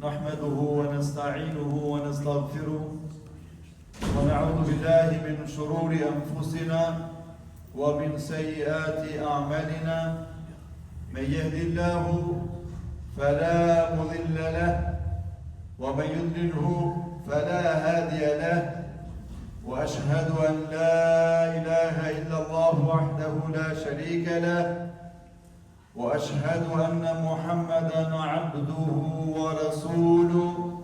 نحمده ونستعينه ونستغفره ونعوذ بالله من شرور أنفسنا ومن سيئات أعمالنا من يهد الله فلا مضل له ومن يضلله فلا هادي له وأشهد أن لا إله إلا الله وحده لا شريك له وأشهد أن محمدًا عبده ورسوله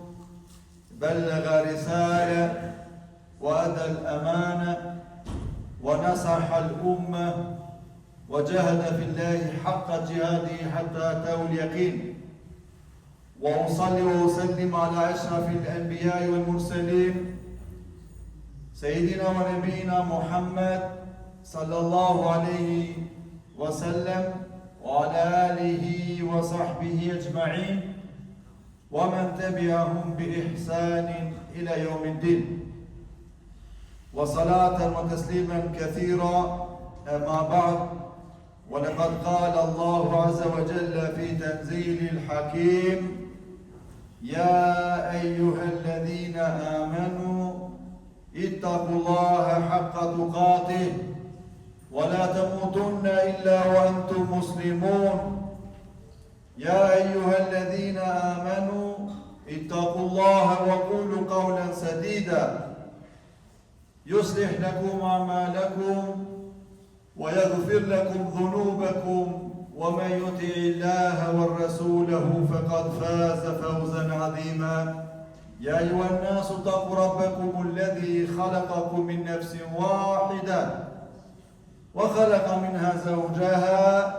بلغ رسالة وأدى الأمانة ونصح الأمة وجاهد في الله حق جهاده حتى أتاه اليقين وأصلي وأسلم على أشرف الأنبياء والمرسلين سيدنا ونبينا محمد صلى الله عليه وسلم وعلى آله وصحبه أجمعين ومن تبعهم بإحسان إلى يوم الدين وصلاة وتسليما كثيرا أما بعد ولقد قال الله عز وجل في تنزيل الحكيم يا أيها الذين آمنوا اتقوا الله حق تقاته ولا تموتن إلا وأنتم مسلمون يا أيها الذين آمنوا اتقوا الله وقولوا قولا سديدا يصلح لكم أعمالكم ويغفر لكم ذنوبكم ومن يطع الله ورسوله فقد فاز فوزا عظيما يا أيها الناس اتقوا ربكم الذي خلقكم من نفس واحدة وخلق منها زوجها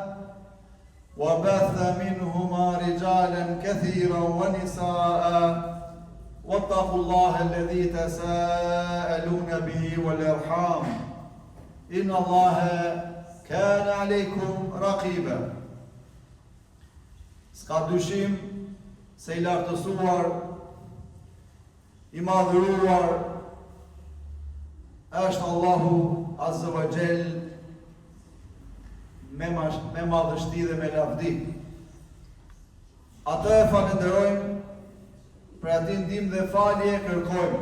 وبث منهما رجالا كثيرا ونساء واتقوا الله الذي تساءلون به والأرحام إن الله كان عليكم رقيبا. Ska dyshim se I lartësuar, I madhëruar është Allahu Azza wa Jall me madhështi dhe me lavdi. Atë e falenderojmë, për atë ndihmë dhe falje kërkojmë.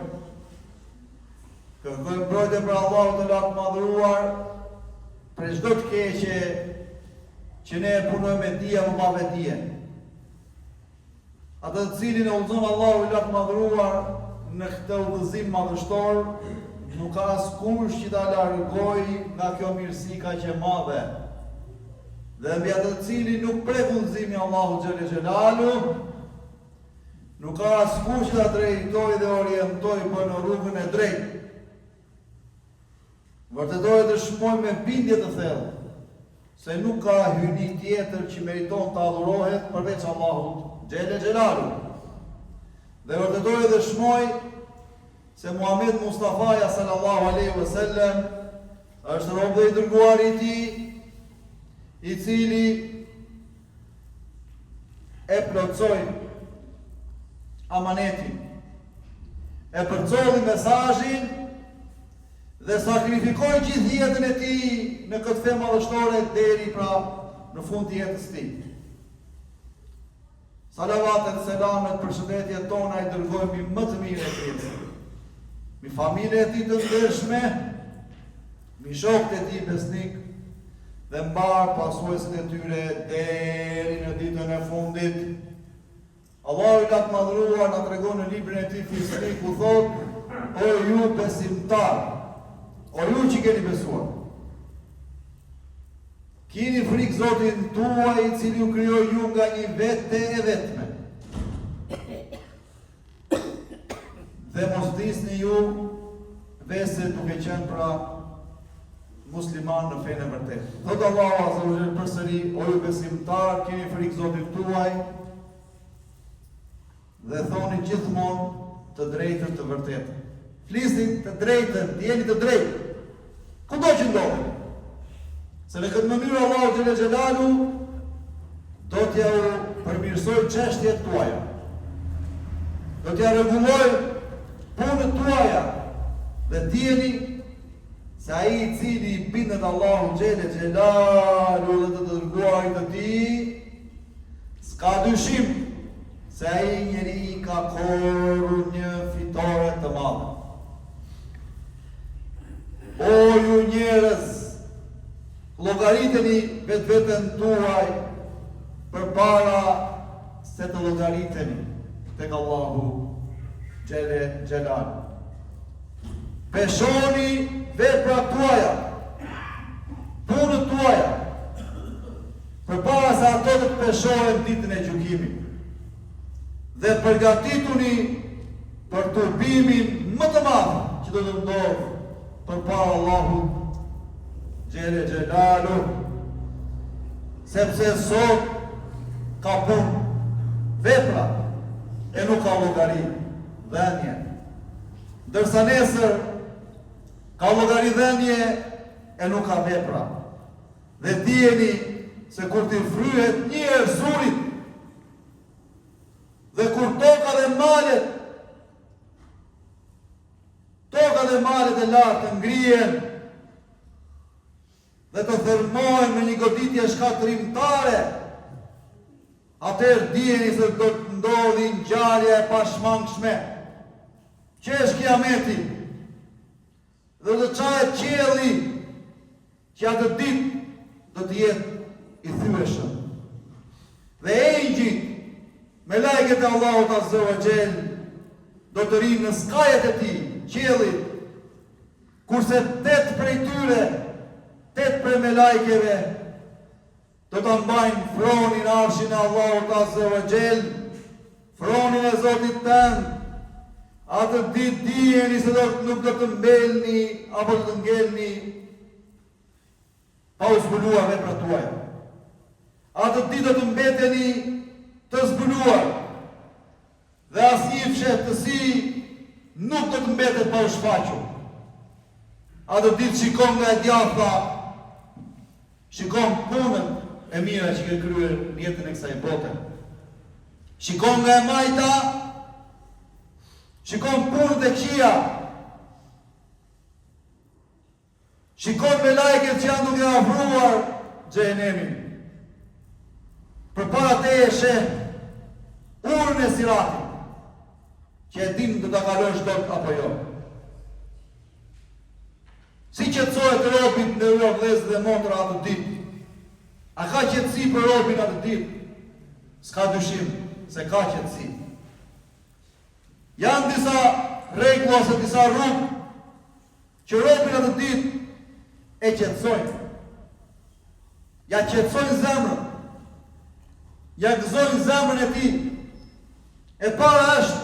Kërkojmë mbrojtje për Allahun të lartë madhëruar, për çdo të keqe që ne e punojmë me dije apo pa vetdije. Atë të cilin e udhëzon Allahu I lartë madhëruar në këtë udhëzim madhështor, nuk ka askush që ta largojë nga kjo mirësi kaq e madhe. Dhe mbi atë të cilin nuk prek udhëzimi Allahu xhelle xhelalu, nuk ka askush që ta drejtoj dhe orientoj për në rrugën e drejtë. Vërtetoj të shmoj me bindje të thellë se nuk ka hyjni tjetër që meriton të adhurohet përveç Allahut xhelle xhelalu. Dhe vërtetoj të shmoj se Muhammed Mustafaja sallallahu alaihi wasallam është rob dhe I dërguar I Tij, I cili e plotësoi amanetin, e përcolli mesazhin dhe sakrifikoi gjithë jetën e tij në këtë fe madhështore deri pra në fund të jetës së tij. Salavatet, selamet, përshëndetjet tona I dërgojmë I më të mirë e tij, mi familje e tij të ndershme, mi shokët e tij besnik dhe mbar pasuesit e tyre deri në ditën e fundit. Allahu I lartë madhëruar na tregon në librin e tij Fisnik ku thotë: O ju besimtar, o ju që keni besuar, kini frikë Zotin tuaj I cili ju krijoi ju nga një vete e vetme. Dhe mos disni ju vese duke qenë pra musliman në fenë e vërtetë. Thotë Allahu Azza wa Jalla përsëri: O ju besimtar, keni frikë Zotit tuaj dhe thoni gjithmonë të drejtën të vërtetë. Flisni të drejtën, jeni të drejtë. Kudo që ndodheni. Se në këtë mënyrë Allahu xhelle xhelalu do t'ja përmirësoj çështjet tuaja. Do t'ja rregulloj punët tuaja dhe dijeni se ai I cili I bindet Allahu xhelle xhelalu dhe të dërguarit të tij s'ka dyshim se ai njeri ka korrur një fitore të madhe. O ju njerëz, llogariteni vetveten tuaj përpara se të llogariteni tek Allahu Xhele Xhelal. Peshoni veprat tuaja, punët tuaja, përpara se ato të peshohen ditën e gjykimit. Dhe përgatituni për turpimin më të madh që do të ndodhë përpara Allahut Xhele Xhelalu, sepse sot ka punë, vepra, e nuk ka llogari, dhënie. Ndërsa nesër ka llogari, dhënie, e nuk ka vepra. Dhe dijeni se kur t'i fryhet një herë zurit, dhe kur toka dhe malet e lartë ngrihen dhe të thërmohen me një goditje shkatërimtare, atëherë dijeni se do të ndodhi ngjarje e pashmangshme, që është kiameti, dhe do të çahet qielli, që atë ditë do të jetë i thyeshëm. Dhe engjëjt, me lajket e Allahut Azza wa Jell, do të rinë në skajet e tij, qiellit, kurse 8 prej tyre, 8 prej me lajkeve, do të mbajnë fronin arshin e Allahut Azza wa Jell, fronin e Zotit tënd. Atë ditë dijeni se nuk do të mbelni apo do të ngelni pa u zbuluar veprat tuaja. Atë ditë do të mbeteni të zbuluar, dhe asnjë fshehtësi nuk do të mbetet pa u shfaqur. Atë ditë shikon nga e djathta, shikon punën e mira që ke kryer në jetën e kësaj bote. Shikon nga e majta, shikon punët e këqija. Shikon me lajket që janë duke afruar xhenemin. Përpara teje sheh urën e Siratit, që e din do ta kalosh dot apo jo. Si qetësohet robi në vëllezër dhe motra atë ditë? A ka qetësi për robin atë ditë? S'ka dyshim se ka qetësi. Janë disa rregulla ose disa rrugë që robin atë ditë e qetësojnë. Ja qetësojnë zemrën. Ja gëzojnë zemrën e tij. E para është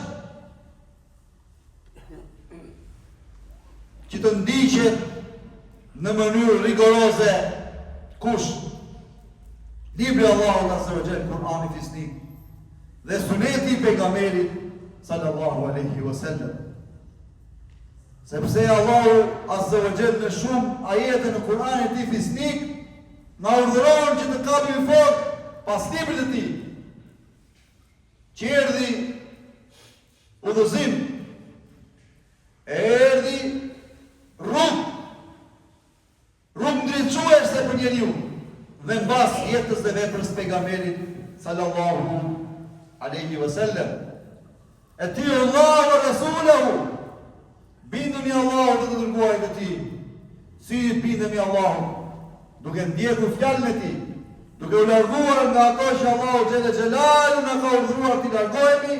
që të ndiqet në mënyrë rigoroze kush? Libri Allahut Azza wa Jall, Kur'ani fisnik, dhe suneti i pejgamberit sallallahu alaihi wasallam. Sepse Allahu Azza wa Jall në shumë ajete në Kur'anin e tij fisnik na urdhëron që të kapim fort pas librit të tij. Që erdhi udhëzim, erdhi rrugë ndriçuese për njeriu, dhe mbas jetës dhe veprës së pejgamberit sallallahu alaihi wasallam. Atiu Allahu wa rasulahu, binduni Allahut dhe të dërguarit e tij. Si bindemi Allahut? Duke ndjekur fjalën e tij, duke u larguar nga ato që Allahu Xhele Xhelalu na ka urdhëruar të largohemi,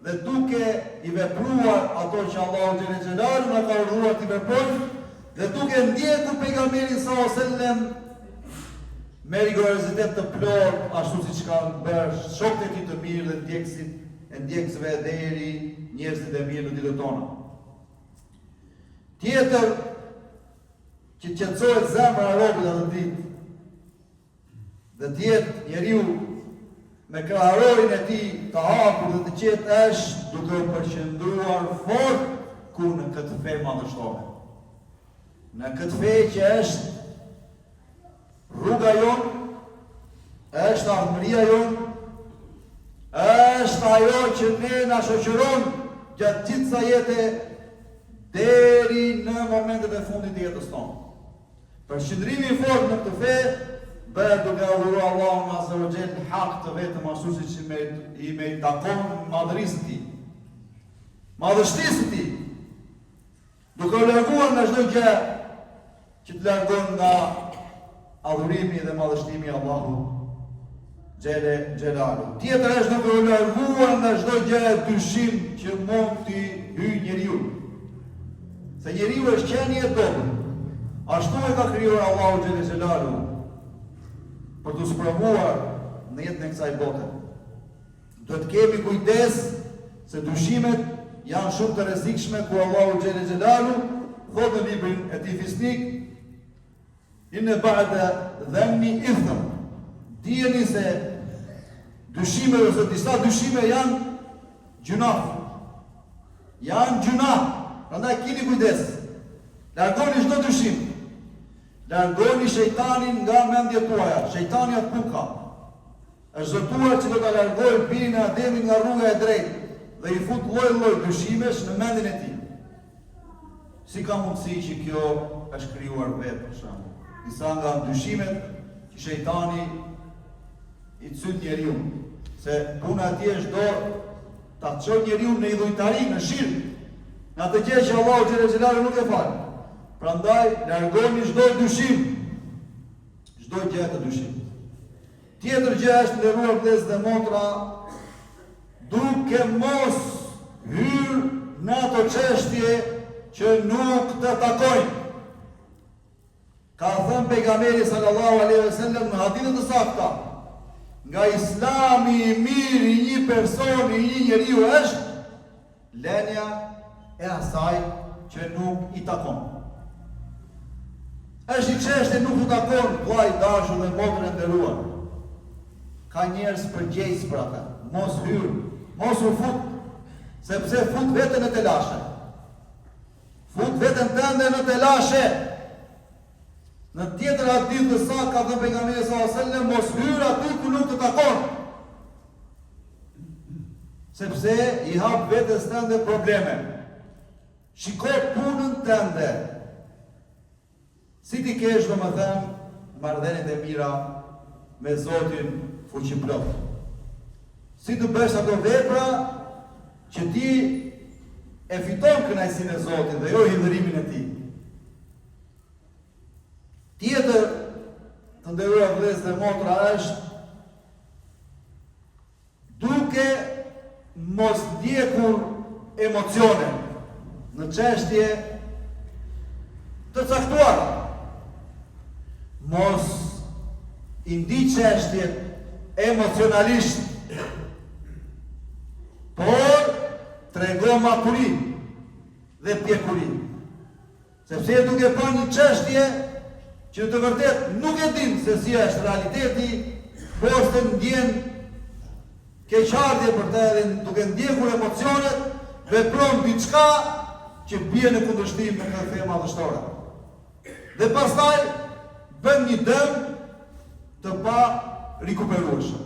dhe duke i vepruar ato që Allahu Xhele Xhelalu na ka urdhëruar të veprojmë, dhe duke ndjekur pejgamberin sallallahu alaihi wasallam me rigorozitet të plot, ashtu siç kanë bërë shokët e tij të mirë dhe ndjekësve deri njerëzit e mirë në ditët tona. Tjetër që qetësohet zemra e robit atë ditë, dhe tjetë njeriu me kraharorin e tij të hapur dhe të qetë është duke u përqendruar fort ku në këtë fe madhështore. Në këtë fe që është rruga jonë, është ardhmëria jonë, është ajo që ne na shoqëron gjatë gjithë kësaj jete deri në momentet e fundit të jetës tonë. Përqendrimi i fortë në këtë fe bëhet duke adhuru Allahun azza wa jall hak të vetëm ashtu siç i me takon madhërisë të tij. Madhështisë të tij. Duke u larguar nga çdo gjë që të largon nga adhurimi dhe madhështimi i Allahut Xhelalu. Tjetër është duke u larguar nga çdo gjë dyshim që mund t'i hyjë njeriu. Se njeriu është qenie e dobët. Ashtu e ka krijuar Allahu Xhelalu për të sprovuar në jetën e kësaj bote. Duhet kemi kujdes se dyshimet janë shumë të rrezikshme ku Allahu Xhelalu thotë në librin e tij fisnik inna ba'da dhanni ithm. Dijeni se dyshime ose disa dyshime janë gjunaf. Janë gjunaf. Prandaj keni kujdes. Largoni çdo dyshim. Largoni shejtanin nga mendjet tuaja. Shejtani atë ku ka. Është zëtuar që do ta largojë birin e Ademit nga rruga e drejtë dhe i fut lloj-lloj dyshimesh në mendin e tij. Si ka mundësi që kjo është krijuar vetë për shembull? Disa nga dyshimet që shejtani i cyt njeriu, se puna e tij është do ta çojë njeriu në idhujtari, në shirk, në atë gjë që Allahu Xhelalu nuk e fal. Prandaj largoni çdo dyshim, çdo gjë të dyshim. Tjetër gjë është nderuar vëllezër dhe motra, duke mos hyrë në ato çështje që nuk të takojnë. Ka thënë pejgamberi sallallahu alaihi wasallam në hadithe të sakta, nga Islami i mirë i një personi, i një njeriu është lënia e asaj që nuk i takon. Është një çështje nuk i takon vllai i dashur dhe motrën e nderuar. Ka njerëz përgjegjës për atë. Mos hyr, mos u fut, sepse fut veten në telashe. Fut veten tënde në telashe. Në tjetër hadith të saktë ka thënë pejgamberi sallallahu alajhi wasallam mos hyr aty ku nuk të takon. Sepse i hap vetes tënde probleme. Shiko punën tënde. Si ti kesh domethënë marrëdhëniet e mira me Zotin fuqiplot. Si të bësh ato vepra që ti e fiton kënaqësinë e Zotit dhe jo hidhurimin e tij. Tjetër të nderuar vëllezër dhe motra është duke mos ndjekur emocione në çështje të caktuara. Mos i ndi çështjet emocionalisht, por trego maturi dhe pjekuri. Sepse duke bërë një çështje që të vërtet nuk e din se si është realiteti, por të ndjen keqardhje për të edhe duke ndjekur emocionet, vepron diçka që bie në kundërshtim me këtë fe madhështore. Dhe pastaj bën një dëm të pa rikuperueshëm.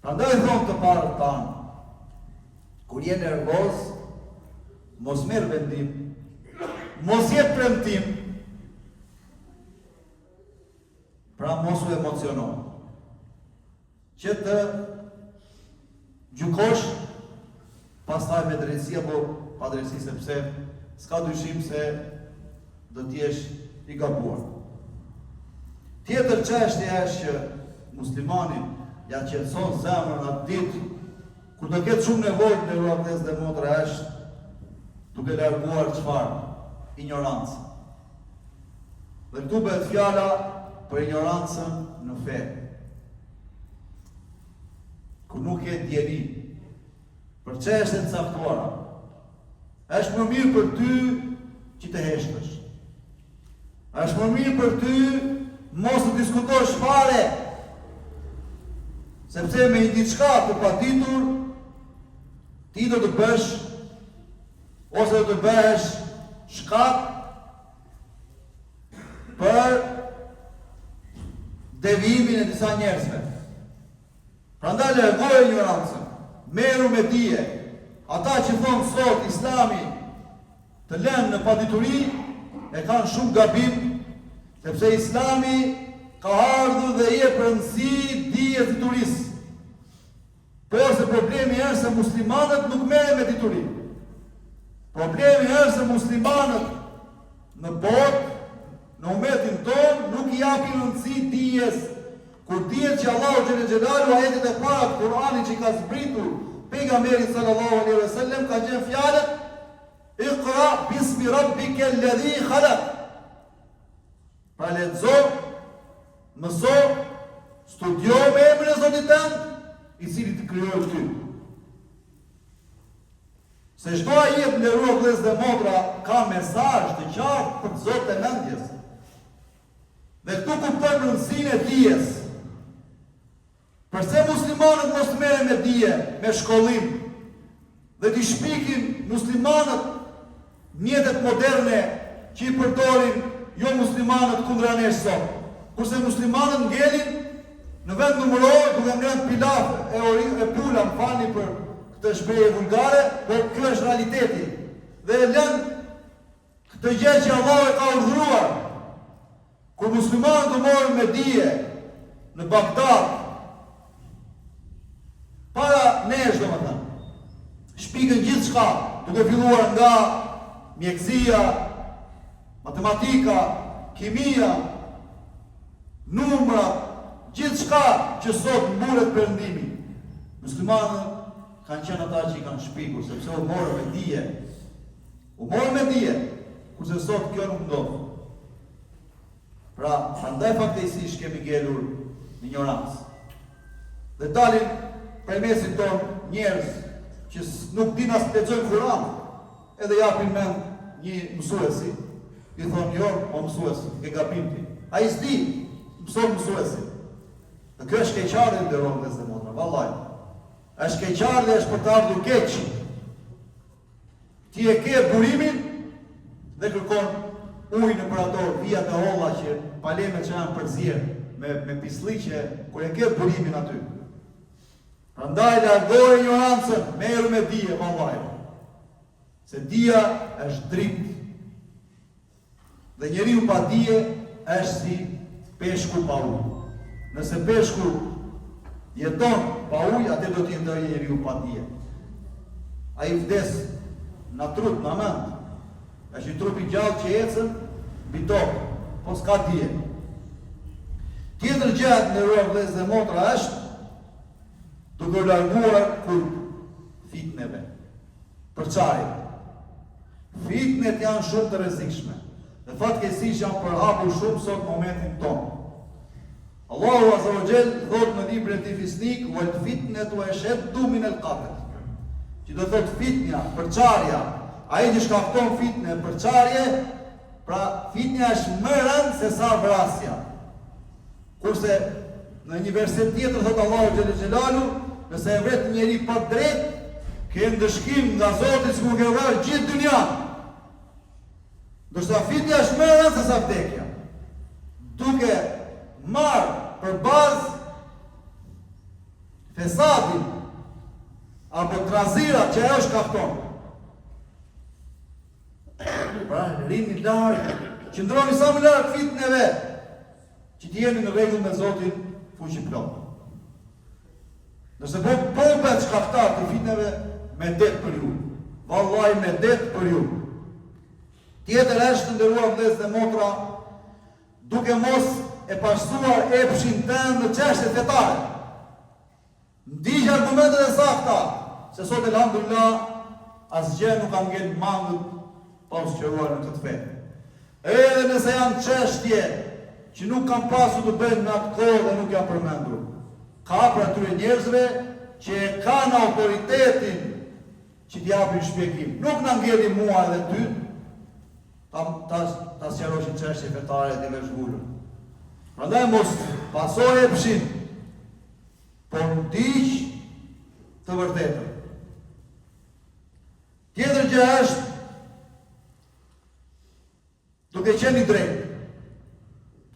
Prandaj thonë të parët tanë, kur je nervoz, mos merr vendim, mos jep premtim, pra mos u emociono. Që të gjykosh, pastaj me drejtësi apo pa drejtësi, sepse s'ka dyshim se do t'jesh i gabuar. Tjetër çështje është që muslimani ja qetëson zemrën atë ditë kur do ketë shumë nevojë në vërtetës dhe motra është duke larguar çfarë? Ignorancë. Dhe këtu bëhet fjala për ignorancën në fe. Kur nuk ke djeni për çështje të caktuara, është më mirë për ty që të heshtësh. Është më mirë për ty mos të diskutosh fare, sepse me një diçka të paditur, ti do të bësh ose do të bëhesh shkak për devijimin e disa njerëzve. Prandaj largoje ignorancën, merru me dije. Ata që thonë sot Islami të lënë në padituri e kanë shumë gabim, Sepse Islami ka ardhur dhe jep rëndësi dijes diturisë. Por se problemi është se muslimanët nuk merren me dituri. Problemi është se muslimanët në botë, në umetin tonë, nuk i japin rëndësi dijes. Kur dihet që Allahu xhël xhelalu ajetet e para të Kuranit që ka zbritur pejgamberi sallallahu alaihi wasallam ka qenë fjalët Iqra bismi rabbika alladhi khalaq. Pra lexo, mëso, studio me emrin e Zotit tënd, i cili të krijoi ty. Se çdo ajet nderuar vëllezër dhe motra ka mesazh të qartë për Zotin e mendjes. Dhe këtu kupton rëndësinë e dijes. Përse muslimanët mos merren me dije, me shkollim, dhe t'i shpikin muslimanët mjetet moderne që i përdorin jo muslimanët kundra nesh sot. Kurse muslimanët ngelin në vend numëror duke ngrënë pilaf e pula, më falni për këtë shprehje vulgare, por kjo është realiteti. Dhe e lën këtë gjë që Allahu e ka urdhëruar. Kur muslimanët u morën me dije në Bagdad, para nesh domethënë, shpikën gjithçka, duke filluar nga mjekësia, matematika, kimia, numrat, gjithçka që sot mburet perëndimi. Muslimanët kanë qenë ata që i kanë shpikur, sepse u morën me dije. U morën me dije, kurse sot kjo nuk ndodh. Pra, prandaj fatkeqësisht kemi ngelur në ignorancë. Dhe dalin për mesin tonë njerëz që nuk din as të lexojnë Kur'an, edhe japin mend një mësuesi, i thonë jo, o mësuesi, ke gabim ti. Ai s'di, mëson mësuesi. Dhe kjo është keqardhje nderuar vëllezër dhe motra, vallaj. Është keqardhje, është për të ardhur keq. Ti e ke burimin dhe kërkon ujë në për vijat e holla që palemet që janë përzier me pisliqe, kur e ke burimin aty. Prandaj largoje ignorancën, merru me dije, vallaj. Se dija është dritë. Dhe njeriu pa dije është si peshku pa ujë. Nëse peshku jeton pa ujë, atë do të jetojë njeriu pa dije. Ai vdes në trup, në mend. Është i trupi gjallë që ecën mbi tokë, po s'ka dije. Tjetër gjë nderuar vëllezër dhe motra është duke larguar kur fitneve, përçarje. Fitnet janë shumë të rrezikshme. Dhe fatkeqësisht janë përhapur shumë sot në momentin tonë. Allahu Azza wa Jall thot në librin e tij Fisnik, "Wal fitnatu ashaddu min al-qatl." Që do thot fitnja, përçarja, ai që shkakton fitnë, përçarje, pra fitnja është më e rëndë se sa vrasja. Kurse në një verset tjetër thot Allahu xhel xelalu, nëse e vret njeri pa drejt, ke ndëshkim nga Zoti që nuk e vrasë gjithë dynjan. Ndërsa fitja është më e rëndë se sa vdekja. Duke marrë për bazë fesadin apo trazirat që ajo shkakton. Pra, rini larg, qëndroni sa më larg fitneve, që të jeni në rregull me Zotin fuqi plot. Nëse popet shkaktar të fitneve, me det për ju. Vallaj me det për ju. Tjetër është nderuar vëllezër dhe motra, duke mos e pasuar epshin tënd në çështje fetare. Ndiq argumentet e sakta, se sot elhamdulillah asgjë nuk ka ngel mangët pa u sqaruar në këtë fe. Edhe nëse janë çështje që nuk kanë pasur të bëjnë në atë kohë dhe nuk janë përmendur. Ka për atyre njerëzve që e kanë autoritetin që t'japin shpjegim. Nuk na ngeli mua edhe ty, ta sqaroshin çështje fetare të vëzhgullur. Prandaj mos pasoj epshin, por ndiq të vërtetën. Tjetër gjë është duke qenë i drejtë,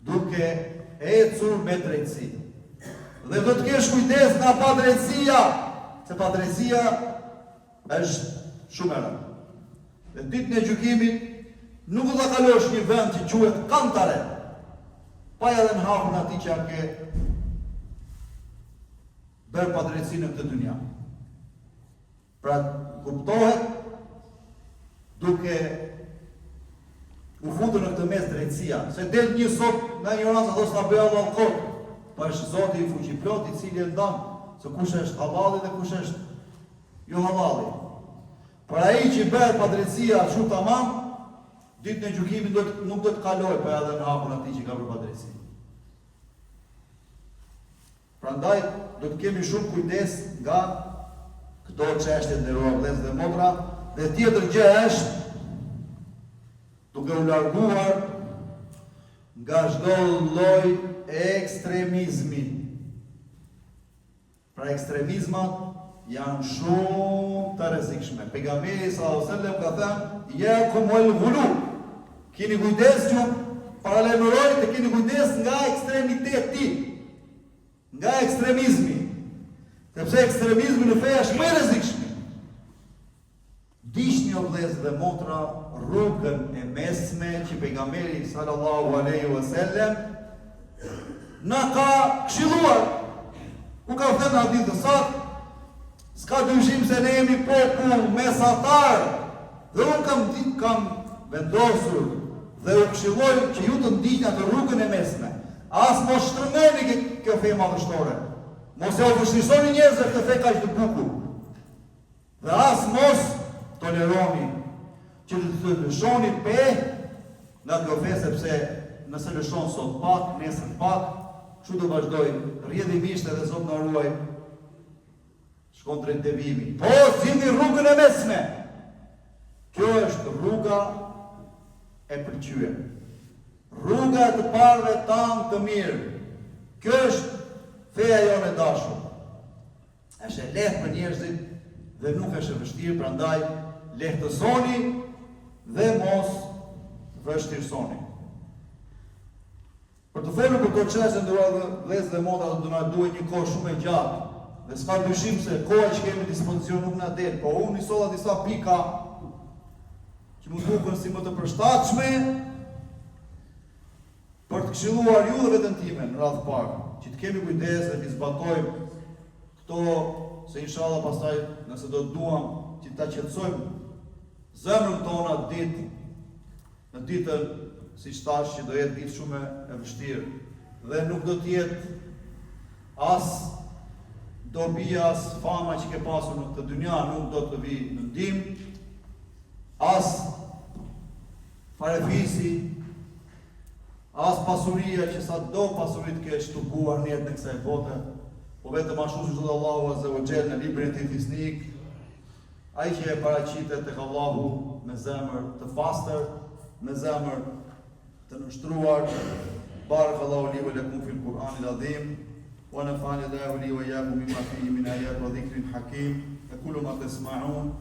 duke ecur me drejtësi. Dhe do të kesh kujdes nga padrejtësia, se padrejtësia është shumë e rëndë. Dhe ditën e gjykimit nuk do ta kalosh një vend që quhet kantare, pa edhe në hapën ati që ke bërë padrejtësi në këtë dynja. Pra kuptohet duke u futur në këtë mes drejtësia, se del një sot nga ignoranca thos ta bëj Allah kot, pa është Zoti i fuqiplot i cili e ndan se kush është halali dhe kush është jo halali. Por ai që bëhet padrejtësia ashtu tamam, ditën e gjykimit nuk do të kaloj pa edhe në hapun atij që ka bërë padrejtësi. Prandaj do të kemi shumë kujdes nga këto çështje nderuar vëllezër dhe motra, dhe tjetër gjë është duke u larguar nga çdo lloj ekstremizmi. Pra ekstremizmat janë shumë të rrezikshme. Pejgamberi sallallahu alajhi wasallam ka thënë: "Yakumul ghulu." Keni kujdes ju paralajmëroni të keni kujdes nga ekstremiteti, nga ekstremizmi. Sepse ekstremizmi në fe është më i rrezikshëm. Dishni o vëllezër dhe motra rrugën e mesme që pejgamberi sallallahu alaihi wasallam na ka këshilluar. Ku ka thënë në hadith të saktë, s'ka dyshim se ne jemi popull mesatar, dhe unë kam vendosur dhe u këshilloj që ju të ndiqni atë rrugën e mesme. As mos shtrëngoni kjo fe madhështore. Mos e vështirësoni njerëzve këtë fe kaq të bukur. Dhe as mos toleroni që të lëshoni pe nga kjo fe, sepse nëse lëshon sot pak, nesër pak, kështu do vazhdoj rrjedhimisht edhe Zot na ruaj shkon drejt devijimit. Po zgjidhni rrugën e mesme. Kjo është rruga e pëlqyer. Rruga e të parëve tanë të mirë. Kjo është feja jonë e dashur. Është e lehtë për njerëzit dhe nuk është e vështirë, prandaj lehtësoni dhe mos vështirësoni. Për të folur për këtë çështje nderuar vëllezër dhe motra, do na duhet një kohë shumë e gjatë. Dhe s'ka dyshim se koha që kemi në dispozicion nuk na del, po unë nisolla disa pika që më duken si më të përshtatshme për të këshilluar ju dhe veten time në radhë parë, që të kemi kujdes dhe të zbatojmë këto, se inshallah pastaj nëse do të duam që ta qetësojmë zemrën tona në ditën siç thash që do jetë ditë shumë e vështirë dhe nuk do të jetë as dobia, as fama që ke pasur në këtë dynja nuk do të vi në ndihmë, as farefisi, as pasuria që sa do pasurit ke shtubuar në jetën e kësaj bote, po vetëm ashtu siç thotë Allahu Azza wa Jall në librin e tij fisnik, ai që e paraqitet tek Allahu me zemër të pastër, me zemër të nështruar. Barakallahu li wa lakum fil Qur'anil Azim. ونفعني الله لي وإياكم بما فيه من آيات وذكر حكيم أقول ما تسمعون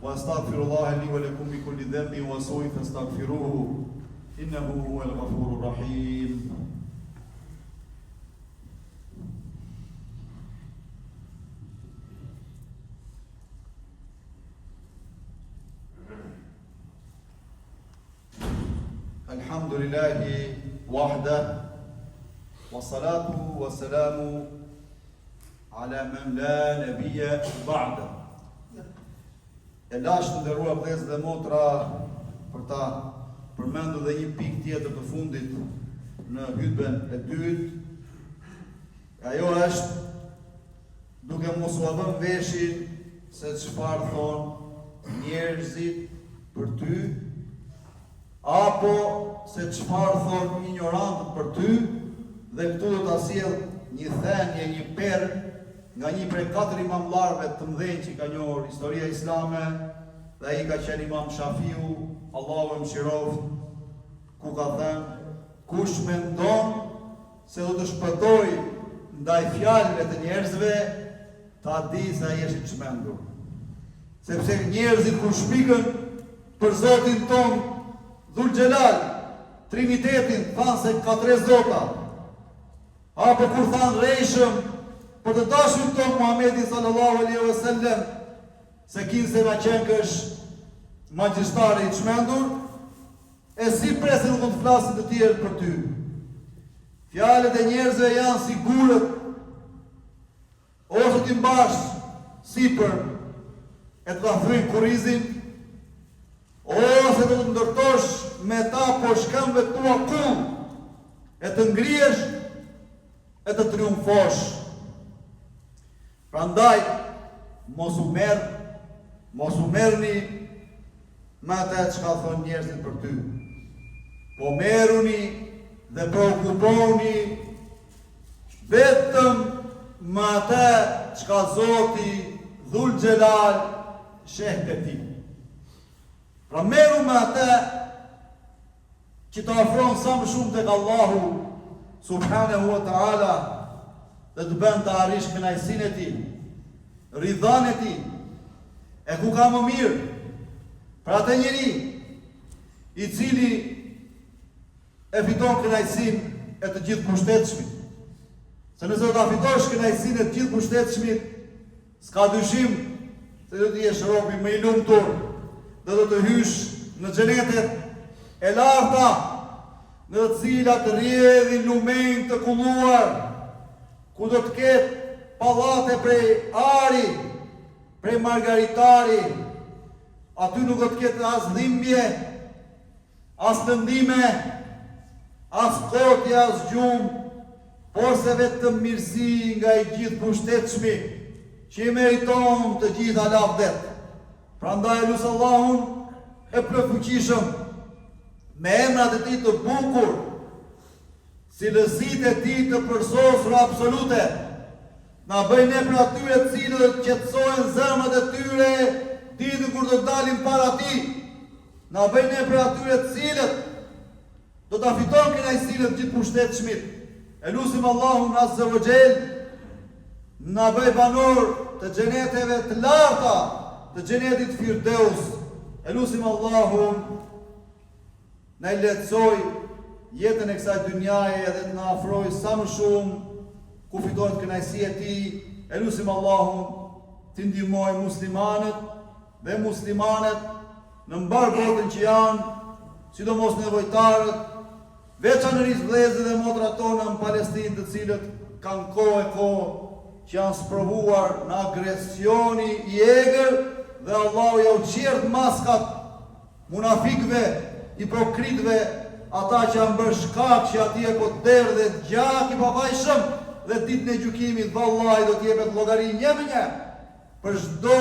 وأستغفر الله لي ولكم بكل ذنب وسوء فاستغفروه إنه هو الغفور الرحيم. الحمد لله وحده والصلاة والسلام على من لا نبي بعده. E lashtë nderuar vëllezër dhe motra për ta përmendur dhe një pikë tjetër të fundit në hutben e dytë. Ajo është duke mos u vënë veshin se çfarë thon njerëzit për ty, apo se çfarë thon ignorantët për ty. Dhe këtu do ta sjell një thënie, një perë nga një prej 4 imamllarëve të mëdhenj që ka njohur historia islame, dhe ai ka qenë Imam Shafiu, Allahu e mëshiroft, ku ka thënë: kush mendon se do të shpëtoj ndaj fjalëve të njerëzve, ta di se ai është i çmendur. Sepse njerëzit kur shpikën për Zotin ton Dhul Xhelal, Trinitetin, thanë se ka 3 zota. Apo kur thanë rejshëm për të dashurin tonë Muhamedit sallallahu alaihi wasallam se kinse na qenkësh magjistari i çmendur, e si presin do të flasin të tjerë për ty. Fjalët e njerëzve janë si gurët, ose ti mbash sipër e të ta thryjë kurrizin, ose të të ndërtosh me ta po shkëmbët tua kull, e të ngrihesh e të triumfosh. Prandaj, mos u merrni me atë çka thonë njerëzit për ty. Po merruni dhe preokuponi vetëm me atë çka Zoti Dhul Xhelal sheh te ti. Pra merru me atë që të afron sa më shumë tek Allahu subhanahu wa ta'ala dhe të bën të arrish kënaqësinë e tij, ridhan e tij. E ku ka më mirë për atë njeri i cili e fiton kënaqësinë e të gjithë pushtetshmit. Se nëse do ta fitosh kënaqësinë e të gjithë pushtetshmit, s'ka dyshim se do të jesh robi më i lumtur dhe do të hysh në xhenetet e larta, në të cilat rrjedhin lumen të kulluar, ku do të ketë pallate prej ari, prej margaritari. Aty nuk do të ketë as dhimbje, as lëndime, as kotje, as gjumë, por se vetëm mirësi nga i gjithë pushtetshmi që i meriton të gjitha lavdet. Prandaj lusë Allahun e plotfuqishëm me emrat e tij të bukur, cilësitë e tij të përsosura absolute, na bëjnë ne për atyre të cilët qetësojnë zemrat e tyre ditën kur do dalin para tij. Na bëjnë ne për atyre të cilët do ta fitojnë kënaqësinë të gjithë pushtetshmit. E lutim Allahun azza wa jall na bëj banor të xheneteve të larta, të xhenetit Firdeus. E lutim Allahun na i lehtësoj jetën e kësaj dynjaje edhe të na afroj sa më shumë ku fitohet kënaqësia e tij. E lutim Allahun të ndihmoj muslimanët dhe muslimanet në mbar botën që janë, sidomos nevojtarët, veçanërisht vëllezërit dhe motrat tona në Palestinë, të cilët kanë kohë që janë sprovuar në agresioni i egër dhe Allahu ja u qert maskat munafikëve, hipokritëve, ata që janë bërë shkak që atje po derë dhe gjak i pavajshëm, dhe ditën e gjykimit vallahi do t'jepet llogari një me një për çdo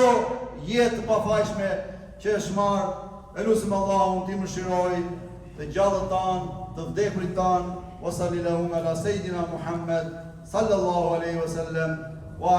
jetë të pafajshme që është marrë. E lutim Allahun t'i mëshiroj të gjallët tanë, të vdekurit tanë. Wa sallallahu ala sayidina Muhammad sallallahu alaihi wasallam.